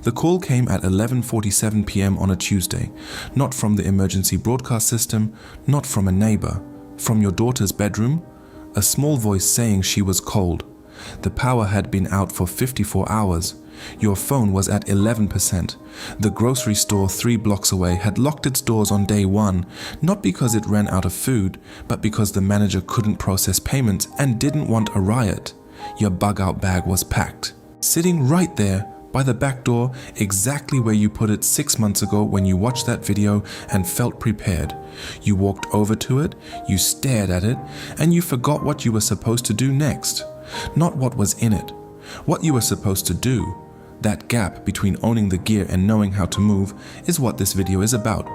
The call came at 11:47 p.m. on a Tuesday, not from the emergency broadcast system, not from a neighbor, from your daughter's bedroom, a small voice saying she was cold. The power had been out for 54 hours. Your phone was at 11%. The grocery store 3 blocks away had locked its doors on day 1, not because it ran out of food, but because the manager couldn't process payments and didn't want a riot. Your bug-out bag was packed, sitting right there by the back door, exactly where you put it 6 months ago when you watched that video and felt prepared. You walked over to it, you stared at it, and you forgot what you were supposed to do next. Not what was in it, what you were supposed to do. That gap between owning the gear and knowing how to move is what this video is about.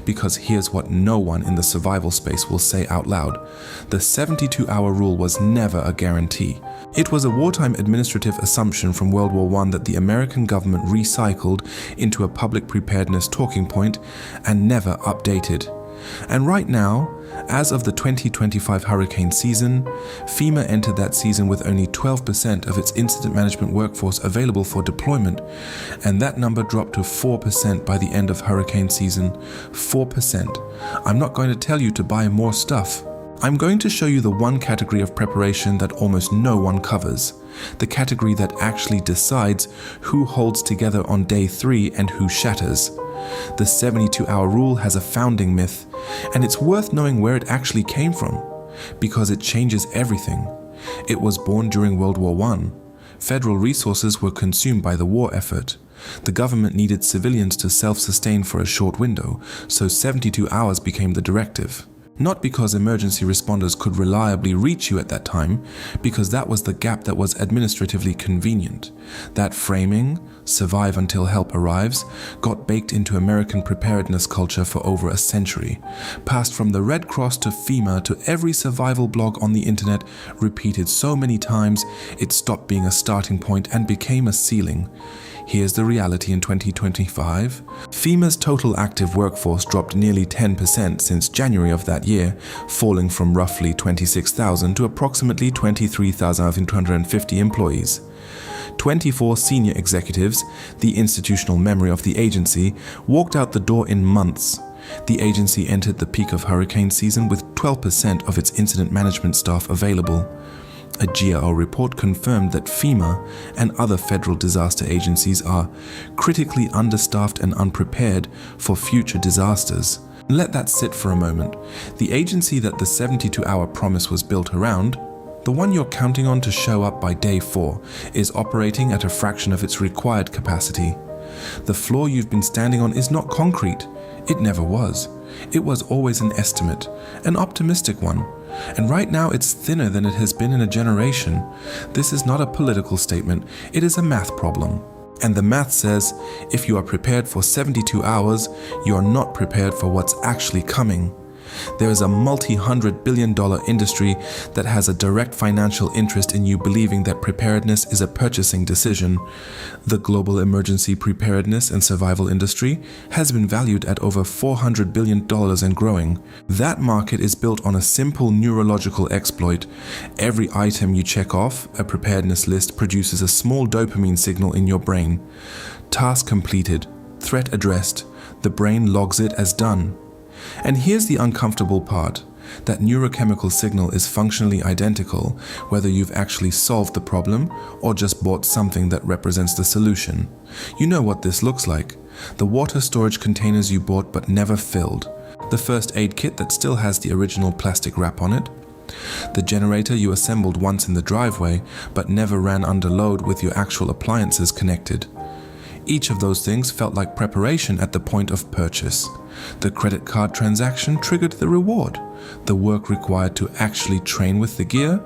Because here's what no one in the survival space will say out loud. The 72-hour rule was never a guarantee. It was a wartime administrative assumption from World War I that the American government recycled into a public preparedness talking point and never updated. And right now, as of the 2025 hurricane season, FEMA entered that season with only 12% of its incident management workforce available for deployment, and that number dropped to 4% by the end of hurricane season. 4%. I'm not going to tell you to buy more stuff. I'm going to show you the one category of preparation that almost no one covers. The category that actually decides who holds together on day 3 and who shatters. The 72-hour rule has a founding myth, and it's worth knowing where it actually came from, because it changes everything. It was born during World War I. Federal resources were consumed by the war effort. The government needed civilians to self-sustain for a short window, so 72 hours became the directive. Not because emergency responders could reliably reach you at that time, because that was the gap that was administratively convenient. That framing, survive until help arrives, got baked into American preparedness culture for over a century, passed from the Red Cross to FEMA to every survival blog on the internet, repeated so many times it stopped being a starting point and became a ceiling. Here's the reality in 2025. FEMA's total active workforce dropped nearly 10% since January of that year, falling from roughly 26,000 to approximately 23,250 employees. 24 senior executives, the institutional memory of the agency, walked out the door in months. The agency entered the peak of hurricane season with 12% of its incident management staff available. A GAO report confirmed that FEMA and other federal disaster agencies are critically understaffed and unprepared for future disasters. Let that sit for a moment. The agency that the 72-hour promise was built around, the one you're counting on to show up by day 4, is operating at a fraction of its required capacity. The floor you've been standing on is not concrete. It never was. It was always an estimate, an optimistic one. And right now it's thinner than it has been in a generation. This is not a political statement, it is a math problem. And the math says, if you are prepared for 72 hours, you are not prepared for what's actually coming. There is a multi-$100 billion industry that has a direct financial interest in you believing that preparedness is a purchasing decision. The global emergency preparedness and survival industry has been valued at over $400 billion and growing. That market is built on a simple neurological exploit. Every item you check off a preparedness list produces a small dopamine signal in your brain. Task completed, threat addressed, the brain logs it as done. And here's the uncomfortable part. That neurochemical signal is functionally identical whether you've actually solved the problem or just bought something that represents the solution. You know what this looks like. The water storage containers you bought but never filled. The first aid kit that still has the original plastic wrap on it. The generator you assembled once in the driveway but never ran under load with your actual appliances connected. Each of those things felt like preparation at the point of purchase. The credit card transaction triggered the reward. The work required to actually train with the gear,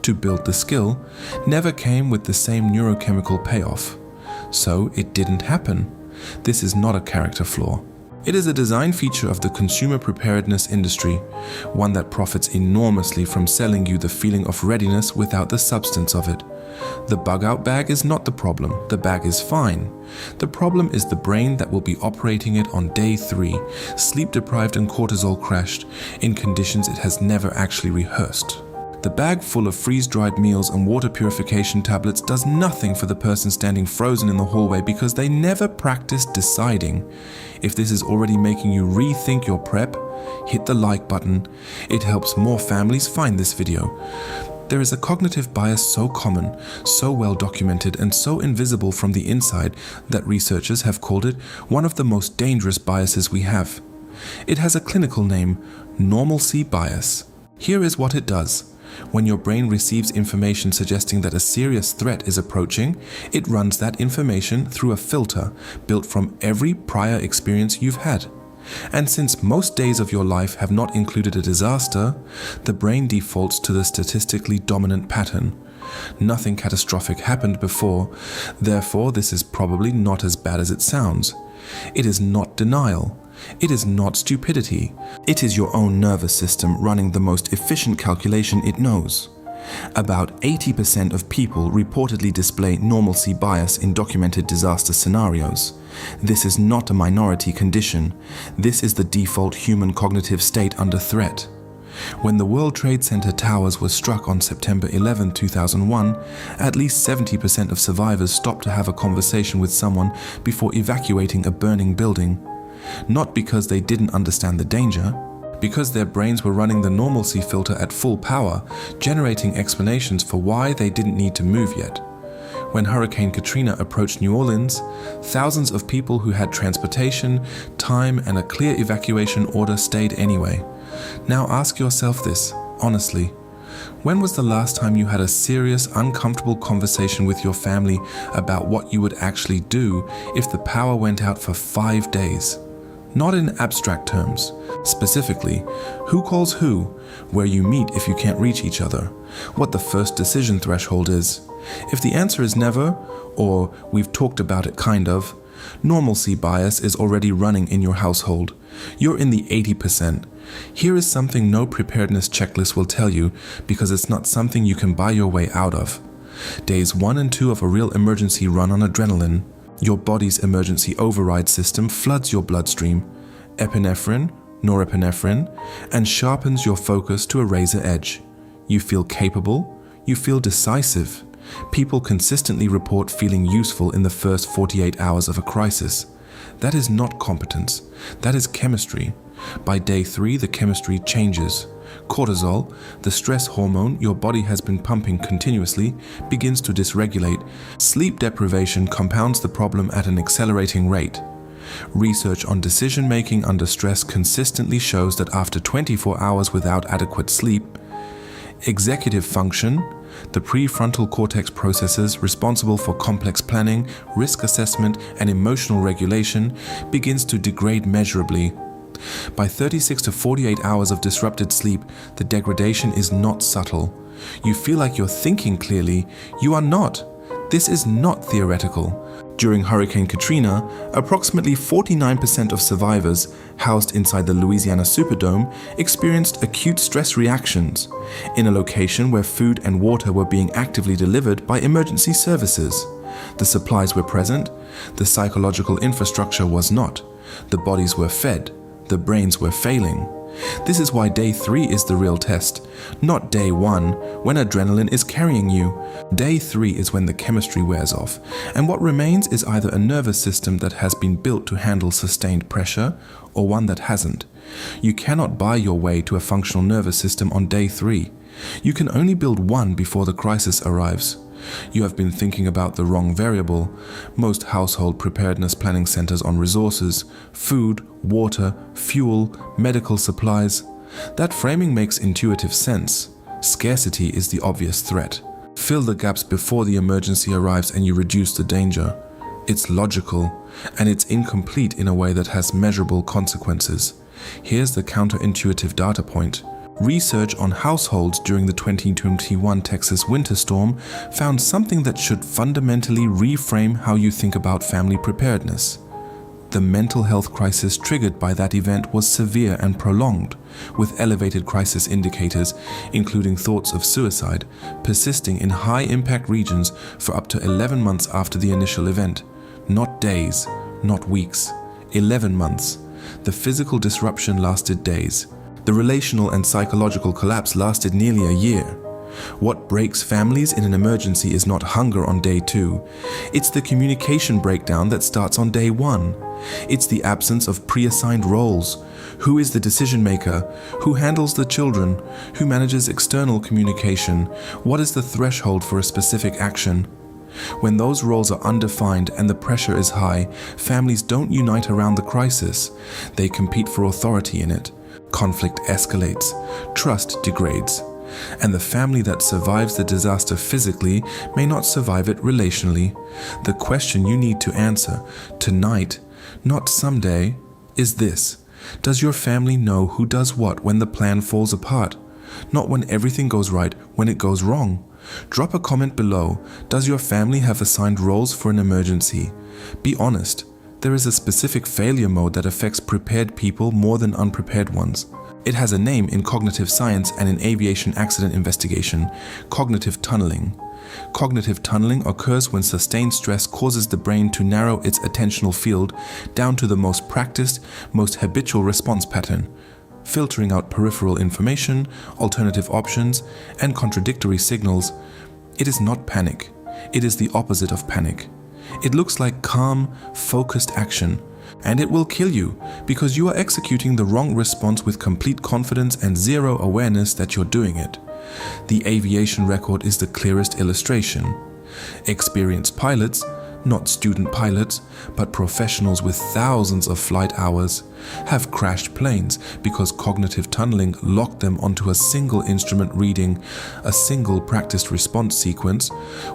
to build the skill, never came with the same neurochemical payoff. So it didn't happen. This is not a character flaw. It is a design feature of the consumer preparedness industry, one that profits enormously from selling you the feeling of readiness without the substance of it. The bug-out bag is not the problem, the bag is fine. The problem is the brain that will be operating it on day 3, sleep-deprived and cortisol crashed, in conditions it has never actually rehearsed. The bag full of freeze-dried meals and water purification tablets does nothing for the person standing frozen in the hallway because they never practiced deciding. If this is already making you rethink your prep, hit the like button. It helps more families find this video. There is a cognitive bias so common, so well documented, and so invisible from the inside that researchers have called it one of the most dangerous biases we have. It has a clinical name, normalcy bias. Here is what it does. When your brain receives information suggesting that a serious threat is approaching, it runs that information through a filter built from every prior experience you've had. And since most days of your life have not included a disaster, the brain defaults to the statistically dominant pattern. Nothing catastrophic happened before, therefore this is probably not as bad as it sounds. It is not denial. It is not stupidity. It is your own nervous system running the most efficient calculation it knows. About 80% of people reportedly display normalcy bias in documented disaster scenarios. This is not a minority condition. This is the default human cognitive state under threat. When the World Trade Center towers were struck on September 11, 2001, at least 70% of survivors stopped to have a conversation with someone before evacuating a burning building. Not because they didn't understand the danger, because their brains were running the normalcy filter at full power, generating explanations for why they didn't need to move yet. When Hurricane Katrina approached New Orleans, thousands of people who had transportation, time, and a clear evacuation order stayed anyway. Now ask yourself this, honestly. When was the last time you had a serious, uncomfortable conversation with your family about what you would actually do if the power went out for 5 days? Not in abstract terms. Specifically, who calls who, where you meet if you can't reach each other, what the first decision threshold is. If the answer is never, or we've talked about it kind of, normalcy bias is already running in your household. You're in the 80%. Here is something no preparedness checklist will tell you because it's not something you can buy your way out of. Days 1 and 2 of a real emergency run on adrenaline. Your body's emergency override system floods your bloodstream, epinephrine, norepinephrine, and sharpens your focus to a razor edge. You feel capable, you feel decisive. People consistently report feeling useful in the first 48 hours of a crisis. That is not competence, that is chemistry. By day 3, the chemistry changes. Cortisol, the stress hormone your body has been pumping continuously, begins to dysregulate. Sleep deprivation compounds the problem at an accelerating rate. Research on decision-making under stress consistently shows that after 24 hours without adequate sleep, executive function, the prefrontal cortex processes responsible for complex planning, risk assessment, and emotional regulation, begins to degrade measurably. By 36 to 48 hours of disrupted sleep, the degradation is not subtle. You feel like you're thinking clearly. You are not. This is not theoretical. During Hurricane Katrina, approximately 49% of survivors housed inside the Louisiana Superdome experienced acute stress reactions in a location where food and water were being actively delivered by emergency services. The supplies were present, the psychological infrastructure was not. The bodies were fed, the brains were failing. This is why day 3 is the real test, not day 1 when adrenaline is carrying you. Day 3 is when the chemistry wears off, and what remains is either a nervous system that has been built to handle sustained pressure or one that hasn't. You cannot buy your way to a functional nervous system on day 3. You can only build one before the crisis arrives. You have been thinking about the wrong variable. Most household preparedness planning centers on resources, food, water, fuel, medical supplies. That framing makes intuitive sense. Scarcity is the obvious threat. Fill the gaps before the emergency arrives and you reduce the danger. It's logical, and it's incomplete in a way that has measurable consequences. Here's the counterintuitive data point. Research on households during the 2021 Texas winter storm found something that should fundamentally reframe how you think about family preparedness. The mental health crisis triggered by that event was severe and prolonged, with elevated crisis indicators, including thoughts of suicide, persisting in high-impact regions for up to 11 months after the initial event. Not days, not weeks. 11 months. The physical disruption lasted days. The relational and psychological collapse lasted nearly a year. What breaks families in an emergency is not hunger on day 2. It's the communication breakdown that starts on day 1. It's the absence of pre-assigned roles. Who is the decision maker? Who handles the children? Who manages external communication? What is the threshold for a specific action? When those roles are undefined and the pressure is high, families don't unite around the crisis. They compete for authority in it. Conflict escalates. Trust degrades. And the family that survives the disaster physically may not survive it relationally. The question you need to answer tonight, not someday, is this. Does your family know who does what when the plan falls apart? Not when everything goes right, when it goes wrong. Drop a comment below. Does your family have assigned roles for an emergency? Be honest. There is a specific failure mode that affects prepared people more than unprepared ones. It has a name in cognitive science and in aviation accident investigation: cognitive tunneling. Cognitive tunneling occurs when sustained stress causes the brain to narrow its attentional field down to the most practiced, most habitual response pattern, filtering out peripheral information, alternative options, and contradictory signals. It is not panic. It is the opposite of panic. It looks like calm, focused action, and it will kill you because you are executing the wrong response with complete confidence and zero awareness that you're doing it. The aviation record is the clearest illustration. Experienced pilots, not student pilots, but professionals with thousands of flight hours, have crashed planes because cognitive tunneling locked them onto a single instrument reading, a single practiced response sequence,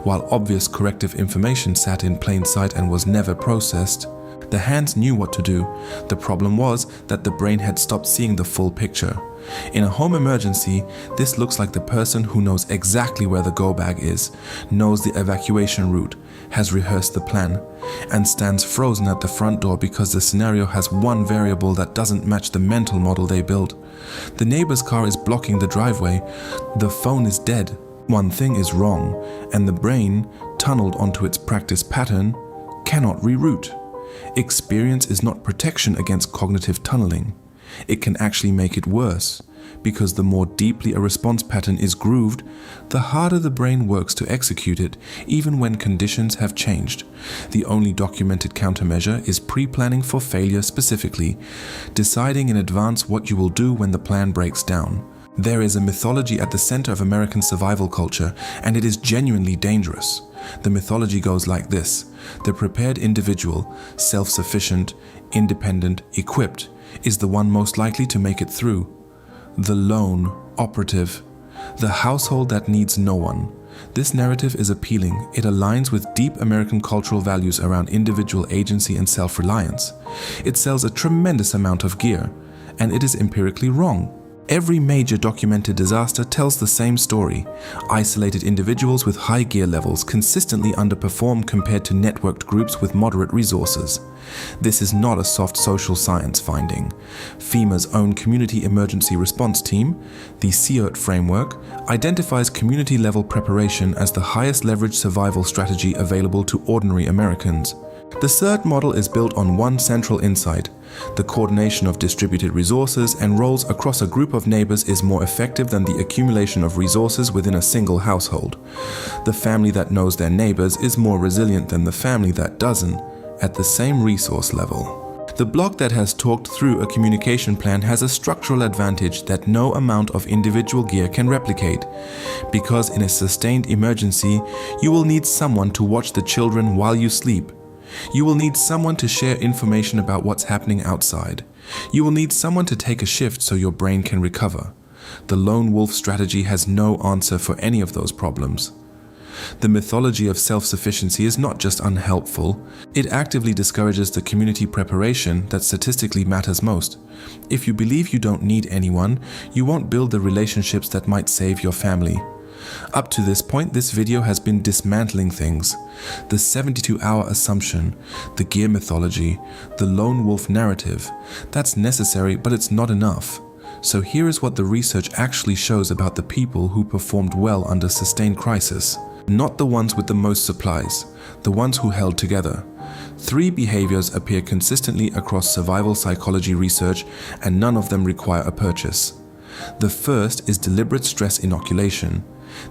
while obvious corrective information sat in plain sight and was never processed. The hands knew what to do. The problem was that the brain had stopped seeing the full picture. In a home emergency, this looks like the person who knows exactly where the go bag is, knows the evacuation route, has rehearsed the plan, and stands frozen at the front door because the scenario has one variable that doesn't match the mental model they built. The neighbor's car is blocking the driveway. The phone is dead. One thing is wrong, and the brain, tunneled onto its practice pattern, cannot reroute. Experience is not protection against cognitive tunneling. It can actually make it worse, because the more deeply a response pattern is grooved, the harder the brain works to execute it, even when conditions have changed. The only documented countermeasure is pre-planning for failure specifically, deciding in advance what you will do when the plan breaks down. There is a mythology at the center of American survival culture, and it is genuinely dangerous. The mythology goes like this: the prepared individual, self-sufficient, independent, equipped, is the one most likely to make it through. The lone operative, the household that needs no one. This narrative is appealing. It aligns with deep American cultural values around individual agency and self-reliance. It sells a tremendous amount of gear, and it is empirically wrong. Every major documented disaster tells the same story. Isolated individuals with high gear levels consistently underperform compared to networked groups with moderate resources. This is not a soft social science finding. FEMA's own Community Emergency Response Team, the CERT framework, identifies community-level preparation as the highest leverage survival strategy available to ordinary Americans. The CERT model is built on one central insight: the coordination of distributed resources and roles across a group of neighbors is more effective than the accumulation of resources within a single household. The family that knows their neighbors is more resilient than the family that doesn't, at the same resource level. The bloc that has talked through a communication plan has a structural advantage that no amount of individual gear can replicate, because in a sustained emergency, you will need someone to watch the children while you sleep. You will need someone to share information about what's happening outside. You will need someone to take a shift so your brain can recover. The lone wolf strategy has no answer for any of those problems. The mythology of self-sufficiency is not just unhelpful, it actively discourages the community preparation that statistically matters most. If you believe you don't need anyone, you won't build the relationships that might save your family. Up to this point, this video has been dismantling things. The 72-hour assumption, the gear mythology, the lone wolf narrative. That's necessary, but it's not enough. So here is what the research actually shows about the people who performed well under sustained crisis. Not the ones with the most supplies, the ones who held together. 3 behaviors appear consistently across survival psychology research, and none of them require a purchase. The first is deliberate stress inoculation.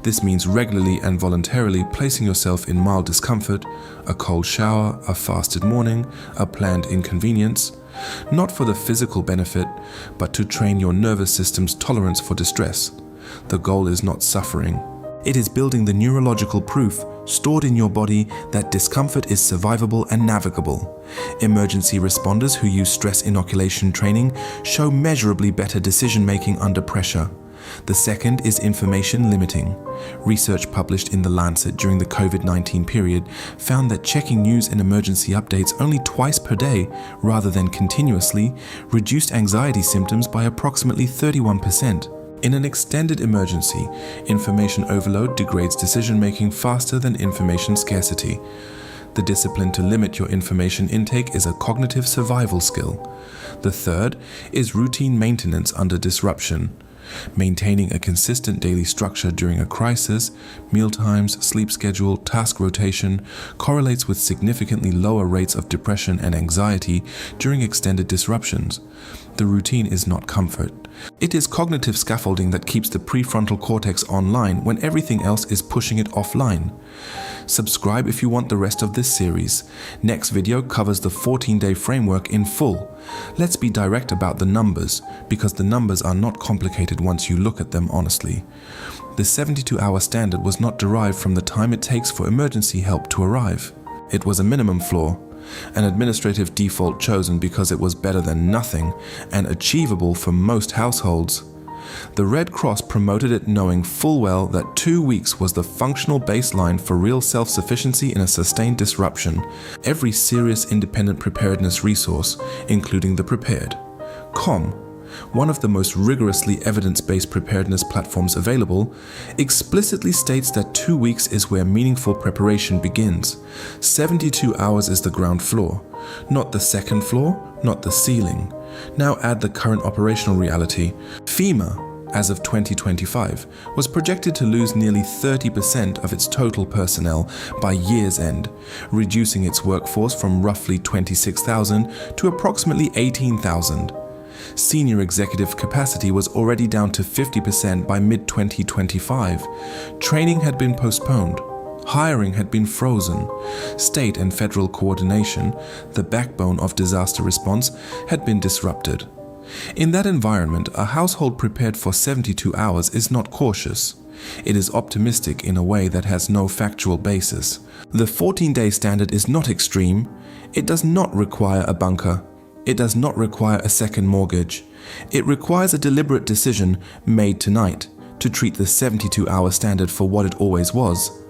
This means regularly and voluntarily placing yourself in mild discomfort, a cold shower, a fasted morning, a planned inconvenience, not for the physical benefit, but to train your nervous system's tolerance for distress. The goal is not suffering. It is building the neurological proof stored in your body that discomfort is survivable and navigable. Emergency responders who use stress inoculation training show measurably better decision-making under pressure. The second is information limiting. Research published in The Lancet during the COVID-19 period found that checking news and emergency updates only twice per day, rather than continuously, reduced anxiety symptoms by approximately 31%. In an extended emergency, information overload degrades decision-making faster than information scarcity. The discipline to limit your information intake is a cognitive survival skill. The third is routine maintenance under disruption. Maintaining a consistent daily structure during a crisis, mealtimes, sleep schedule, task rotation, correlates with significantly lower rates of depression and anxiety during extended disruptions. The routine is not comfort. It is cognitive scaffolding that keeps the prefrontal cortex online when everything else is pushing it offline. Subscribe if you want the rest of this series. Next video covers the 14-day framework in full. Let's be direct about the numbers, because the numbers are not complicated once you look at them honestly. The 72-hour standard was not derived from the time it takes for emergency help to arrive. It was a minimum floor, an administrative default chosen because it was better than nothing and achievable for most households. The Red Cross promoted it knowing full well that 2 weeks was the functional baseline for real self-sufficiency in a sustained disruption. Every serious independent preparedness resource, including the Prepared.com, one of the most rigorously evidence-based preparedness platforms available, explicitly states that 2 weeks is where meaningful preparation begins. 72 hours is the ground floor, not the second floor, not the ceiling. Now add the current operational reality. FEMA, as of 2025, was projected to lose nearly 30% of its total personnel by year's end, reducing its workforce from roughly 26,000 to approximately 18,000. Senior executive capacity was already down to 50% by mid-2025. Training had been postponed. Hiring had been frozen. State and federal coordination, the backbone of disaster response, had been disrupted. In that environment, a household prepared for 72 hours is not cautious. It is optimistic in a way that has no factual basis. The 14-day standard is not extreme. It does not require a bunker. It does not require a second mortgage. It requires a deliberate decision made tonight to treat the 72-hour standard for what it always was.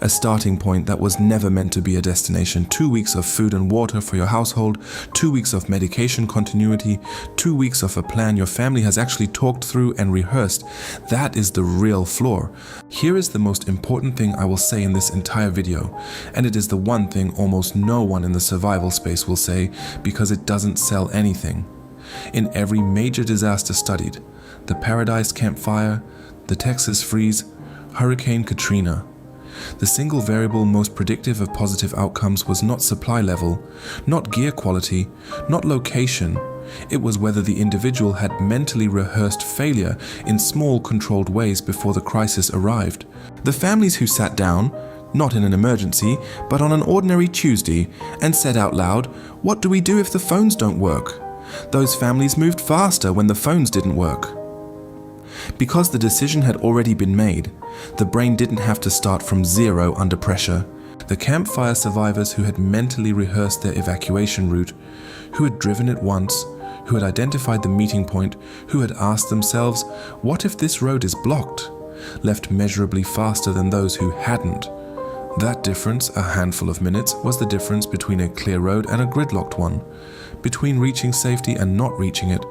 A starting point that was never meant to be a destination. 2 weeks of food and water for your household, 2 weeks of medication continuity, 2 weeks of a plan your family has actually talked through and rehearsed. That is the real floor. Here is the most important thing I will say in this entire video, and it is the one thing almost no one in the survival space will say because it doesn't sell anything. In every major disaster studied, the Paradise Camp Fire, the Texas freeze, Hurricane Katrina, the single variable most predictive of positive outcomes was not supply level, not gear quality, not location. It was whether the individual had mentally rehearsed failure in small controlled ways before the crisis arrived. The families who sat down, not in an emergency, but on an ordinary Tuesday, and said out loud, "What do we do if the phones don't work?" Those families moved faster when the phones didn't work. Because the decision had already been made, the brain didn't have to start from zero under pressure. The campfire survivors who had mentally rehearsed their evacuation route, who had driven it once, who had identified the meeting point, who had asked themselves, "What if this road is blocked?" left measurably faster than those who hadn't. That difference, a handful of minutes, was the difference between a clear road and a gridlocked one, between reaching safety and not reaching it.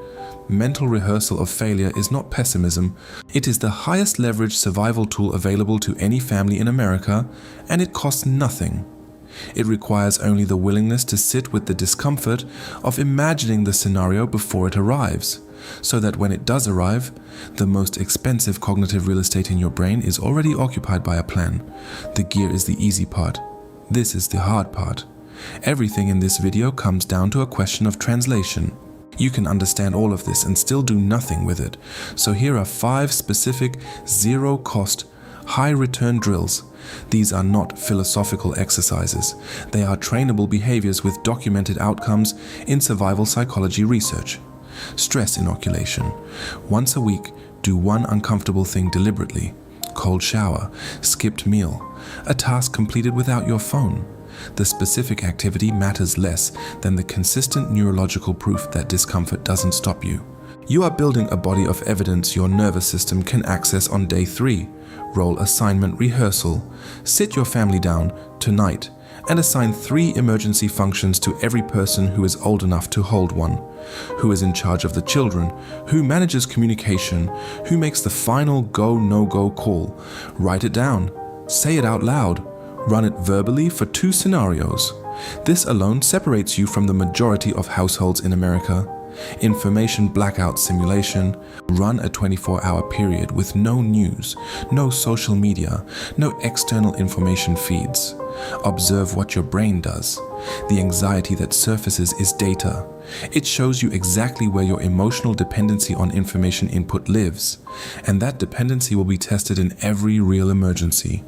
Mental rehearsal of failure is not pessimism. It is the highest leverage survival tool available to any family in America, and it costs nothing. It requires only the willingness to sit with the discomfort of imagining the scenario before it arrives, so that when it does arrive, the most expensive cognitive real estate in your brain is already occupied by a plan. The gear is the easy part. This is the hard part. Everything in this video comes down to a question of translation. You can understand all of this and still do nothing with it. So here are 5 specific, zero-cost, high return drills. These are not philosophical exercises. They are trainable behaviors with documented outcomes in survival psychology research. Stress inoculation. Once a week, do one uncomfortable thing deliberately. Cold shower, skipped meal, a task completed without your phone. The specific activity matters less than the consistent neurological proof that discomfort doesn't stop you. You are building a body of evidence your nervous system can access on day 3. Role assignment rehearsal. Sit your family down tonight and assign 3 emergency functions to every person who is old enough to hold one. Who is in charge of the children? Who manages communication? Who makes the final go, no-go call? Write it down. Say it out loud. Run it verbally for 2 scenarios. This alone separates you from the majority of households in America. Information blackout simulation. Run a 24-hour period with no news, no social media, no external information feeds. Observe what your brain does. The anxiety that surfaces is data. It shows you exactly where your emotional dependency on information input lives, and that dependency will be tested in every real emergency.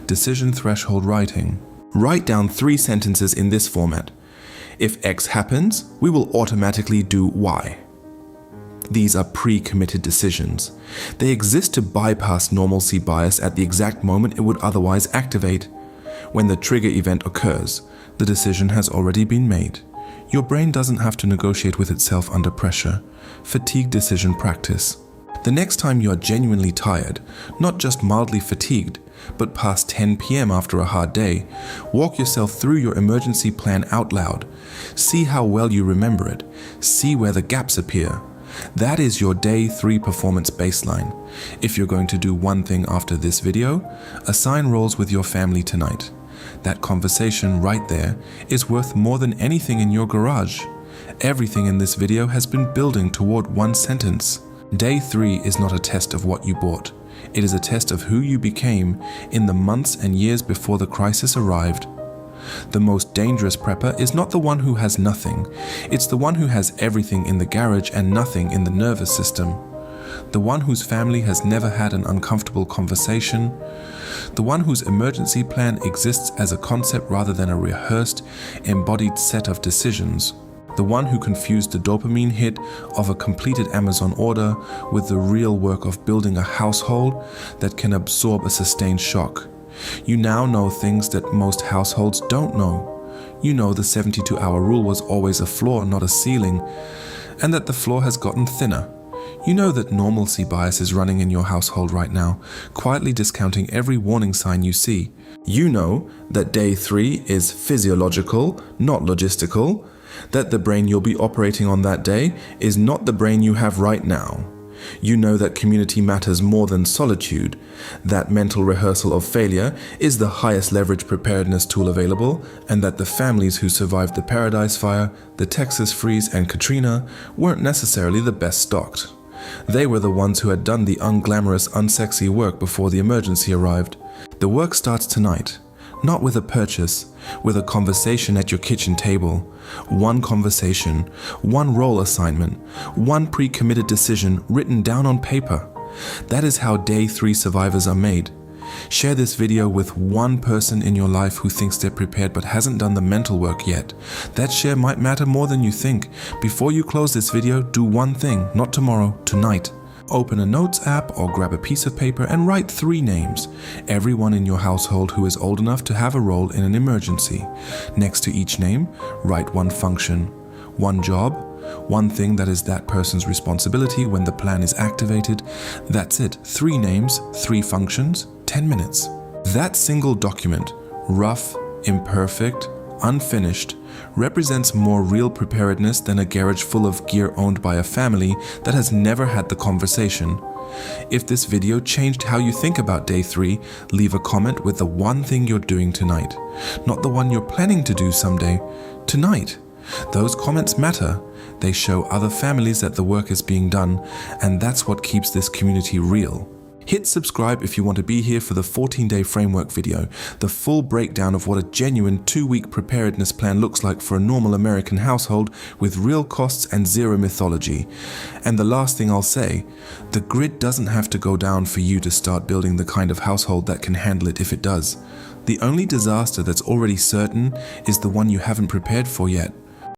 Decision threshold writing. Write down 3 sentences in this format. If X happens, we will automatically do Y. These are pre-committed decisions. They exist to bypass normalcy bias at the exact moment it would otherwise activate. When the trigger event occurs, the decision has already been made. Your brain doesn't have to negotiate with itself under pressure. Fatigue decision practice. The next time you are genuinely tired, not just mildly fatigued, but past 10 p.m. after a hard day, walk yourself through your emergency plan out loud. See how well you remember it. See where the gaps appear. That is your day 3 performance baseline. If you're going to do one thing after this video, assign roles with your family tonight. That conversation right there is worth more than anything in your garage. Everything in this video has been building toward one sentence. Day 3 is not a test of what you bought. It is a test of who you became in the months and years before the crisis arrived. The most dangerous prepper is not the one who has nothing. It's the one who has everything in the garage and nothing in the nervous system. The one whose family has never had an uncomfortable conversation. The one whose emergency plan exists as a concept rather than a rehearsed, embodied set of decisions. The one who confused the dopamine hit of a completed Amazon order with the real work of building a household that can absorb a sustained shock. You now know things that most households don't know. You know the 72-hour rule was always a floor, not a ceiling, and that the floor has gotten thinner. You know that normalcy bias is running in your household right now, quietly discounting every warning sign you see. You know that day 3 is physiological, not logistical, that the brain you'll be operating on that day is not the brain you have right now. You know that community matters more than solitude, that mental rehearsal of failure is the highest leverage preparedness tool available, and that the families who survived the Paradise Fire, the Texas freeze, and Katrina weren't necessarily the best stocked. They were the ones who had done the unglamorous, unsexy work before the emergency arrived. The work starts tonight. Not with a purchase, with a conversation at your kitchen table. One conversation, one role assignment, one pre-committed decision written down on paper. That is how day 3 survivors are made. Share this video with one person in your life who thinks they're prepared but hasn't done the mental work yet. That share might matter more than you think. Before you close this video, do one thing, not tomorrow, tonight. Open a notes app or grab a piece of paper and write 3 names, everyone in your household who is old enough to have a role in an emergency. Next to each name, write one function, one job, one thing that is that person's responsibility when the plan is activated. That's it, 3 names, 3 functions, 10 minutes. That single document, rough, imperfect, unfinished, represents more real preparedness than a garage full of gear owned by a family that has never had the conversation. If this video changed how you think about day 3, leave a comment with the one thing you're doing tonight, not the one you're planning to do someday. Tonight. Those comments matter. They show other families that the work is being done, and that's what keeps this community real. Hit subscribe if you want to be here for the 14-day framework video, the full breakdown of what a genuine 2-week preparedness plan looks like for a normal American household with real costs and zero mythology. And the last thing I'll say, the grid doesn't have to go down for you to start building the kind of household that can handle it if it does. The only disaster that's already certain is the one you haven't prepared for yet.